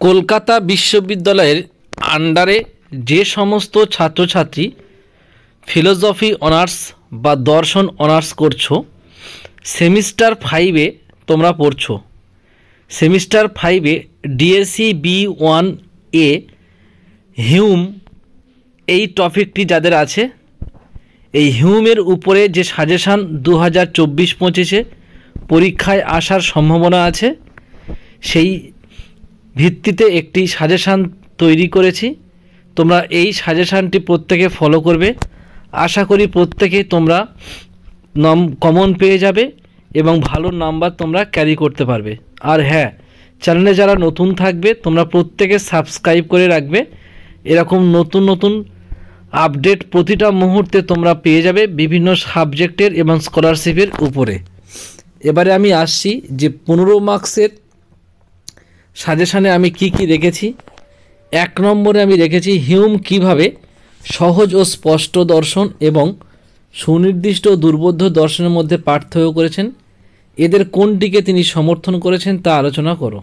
কলকাতা বিশ্ববিদ্যালয়ের আন্ডারে যে সমস্ত ছাত্রছাত্রী ফিলোসফি অনার্স বা দর্শন অনার্স করছো, সেমিস্টার 5-এ তোমরা পড়ছো। সেমিস্টার 5-এ ডিএসসি B1-এ হিউম এই টপিকটি যাদের আছে, এই হিউমের উপরে যে সাজেশান 2024-25-এ পরীক্ষায় আসার সম্ভাবনা আছে, সেই ভিত্তিতে একটি সাজেশান তৈরি করেছি। তোমরা এই সাজেশানটি প্রত্যেকে ফলো করবে। আশা করি প্রত্যেকেই তোমরা কমন পেয়ে যাবে এবং ভালো নাম্বার তোমরা ক্যারি করতে পারবে। আর হ্যাঁ, চ্যানেলে যারা নতুন থাকবে তোমরা প্রত্যেকে সাবস্ক্রাইব করে রাখবে। এরকম নতুন নতুন আপডেট প্রতিটা মুহূর্তে তোমরা পেয়ে যাবে বিভিন্ন সাবজেক্টের এবং স্কলারশিপের উপরে। এবারে আমি আসছি যে 15 মার্কসের সাজেশানে আমি কি রেখেছি। 1 নম্বরে আমি রেখেছি হিউম কিভাবে সহজ ও স্পষ্ট দর্শন এবং সুনির্দিষ্ট ও দুর্বোধ্য দর্শনের মধ্যে পার্থক্য করেছেন, এদের কোনটিকে তিনি সমর্থন করেছেন তা আলোচনা করো।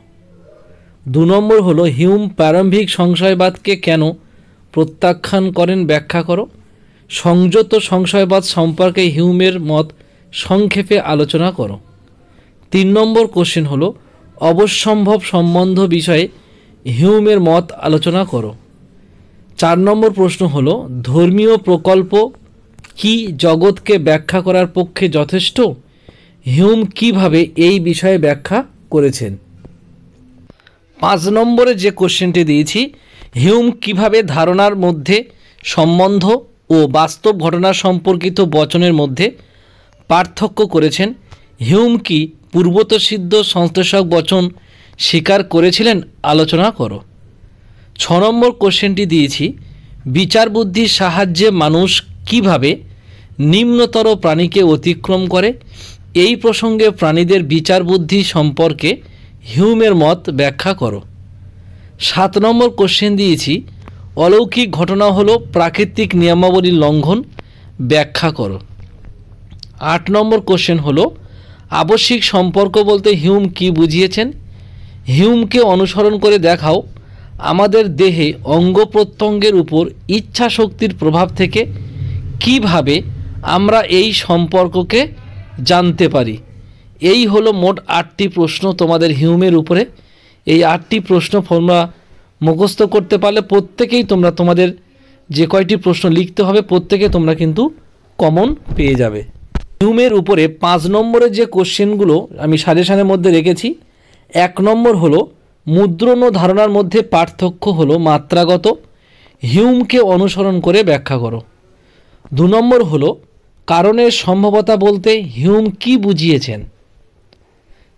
2 নম্বর হলো হিউম প্রারম্ভিক সংশয়বাদকে কেন প্রত্যাখ্যান করেন ব্যাখ্যা করো। সংযত সংশয়বাদ সম্পর্কে হিউমের মত সংক্ষেপে আলোচনা করো। 3 নম্বর কোশ্চেন হলো অবশ্যম্ভব সম্বন্ধ বিষয়ে হিউমের মত আলোচনা করো। 4 নম্বর প্রশ্ন হলো ধর্মীয় প্রকল্প কি জগৎকে ব্যাখ্যা করার পক্ষে যথেষ্ট? হিউম কিভাবে এই বিষয়ে ব্যাখ্যা করেছেন। 5 নম্বরে যে কোশ্চেনটি দিয়েছি, হিউম কিভাবে ধারণার মধ্যে সম্বন্ধ ও বাস্তব ঘটনা সম্পর্কিত বচনের মধ্যে পার্থক্য করেছেন। হিউম কি পূর্বতঃসিদ্ধ সংশ্লেষক বচন স্বীকার করেছিলেন, আলোচনা করো। 6 নম্বর কোশ্চেনটি দিয়েছি, বিচার বুদ্ধির সাহায্যে মানুষ কিভাবে নিম্নতর প্রাণীকে অতিক্রম করে। এই প্রসঙ্গে প্রাণীদের বিচার বুদ্ধি সম্পর্কে হিউমের মত ব্যাখ্যা করো। 7 নম্বর কোশ্চেন দিয়েছি, অলৌকিক ঘটনা হলো প্রাকৃতিক নিয়মাবলীর লঙ্ঘন, ব্যাখ্যা করো। 8 নম্বর কোশ্চেন হলো আবশ্যিক সম্পর্ক বলতে হিউম কি বুঝিয়েছেন। হিউমকে অনুসরণ করে দেখাও আমাদের দেহে অঙ্গ প্রত্যঙ্গের উপর ইচ্ছা শক্তির প্রভাব থেকে কিভাবে আমরা এই সম্পর্ককে জানতে পারি। এই হলো মোট 8টি প্রশ্ন তোমাদের হিউমের উপরে। এই 8টি প্রশ্ন তোমরা মুখস্থ করতে পারলে প্রত্যেকেই তোমরা তোমাদের যে কয়টি প্রশ্ন লিখতে হবে প্রত্যেকে তোমরা কিন্তু কমন পেয়ে যাবে। হিউমের উপরে 5 নম্বরের যে কোশ্চেনগুলো আমি সাজেশানের মধ্যে রেখেছি, 1 নম্বর হলো মুদ্রণ ও ধারণার মধ্যে পার্থক্য হলো মাত্রাগত, হিউমকে অনুসরণ করে ব্যাখ্যা করো। 2 নম্বর হলো কারণের সম্ভাব্যতা বলতে হিউম কি বুঝিয়েছেন।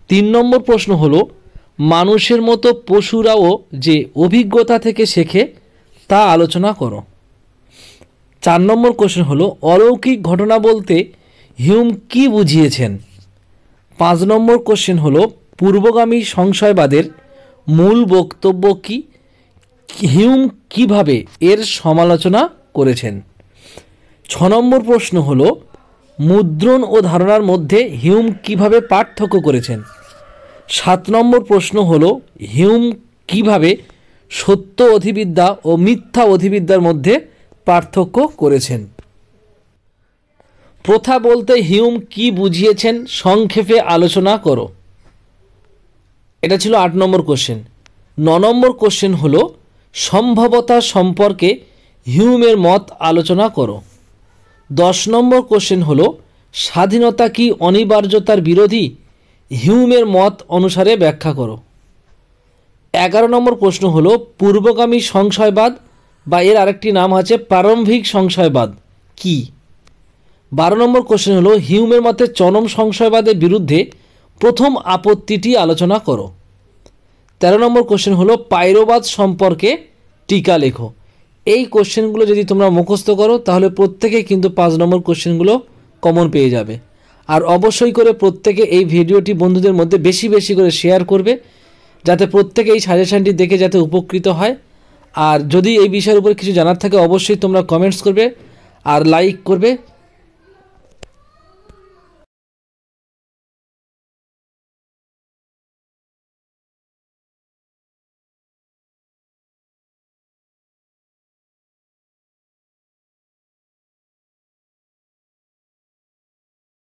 3 নম্বর প্রশ্ন হলো মানুষের মতো পশুরাও যে অভিজ্ঞতা থেকে শেখে তা আলোচনা করো। 4 নম্বর কোশ্চেন হলো অলৌকিক ঘটনা বলতে হিউম কি বুঝিয়েছেন। 5 নম্বর কোশ্চেন হলো পূর্বগামী সংশয়বাদের মূল বক্তব্য কি, হিউম কিভাবে এর সমালোচনা করেছেন। 6 নম্বর প্রশ্ন হলো মুদ্রণ ও ধারণার মধ্যে হিউম কিভাবে পার্থক্য করেছেন। 7 নম্বর প্রশ্ন হলো হিউম কিভাবে সত্য অধিবিদ্যা ও মিথ্যা অধিবিদ্যার মধ্যে পার্থক্য করেছেন। প্রথা বলতে হিউম কি বুঝিয়েছেন সংক্ষেপে আলোচনা করো। এটা ছিল 8 নম্বর কোশ্চেন। 9 নম্বর কোশ্চেন হলো সম্ভবতা সম্পর্কে হিউমের মত আলোচনা করো। 10 নম্বর কোশ্চেন হলো স্বাধীনতা কি অনিবার্যতার বিরোধী, হিউমের মত অনুসারে ব্যাখ্যা করো। 11 নম্বর প্রশ্ন হলো পূর্বগামী সংশয়বাদ বা এর আরেকটি নাম আছে প্রারম্ভিক সংশয়বাদ কি। 12 নম্বর কোশ্চেন হলো হিউমের মতে চরম সংশয়বাদের বিরুদ্ধে প্রথম আপত্তিটি আলোচনা করো। 13 নম্বর কোশ্চেন হলো পাইরোবাদ সম্পর্কে টিকা লেখো। এই কোশ্চেনগুলো যদি তোমরা মুখস্থ করো তাহলে প্রত্যেকে কিন্তু 5 নম্বর কোশ্চেনগুলো কমন পেয়ে যাবে। আর অবশ্যই করে প্রত্যেকে এই ভিডিওটি বন্ধুদের মধ্যে বেশি বেশি করে শেয়ার করবে, যাতে প্রত্যেকে এই সাজেশানটি দেখে যাতে উপকৃত হয়। আর যদি এই বিষয়ের উপর কিছু জানার থাকে অবশ্যই তোমরা কমেন্টস করবে আর লাইক করবে।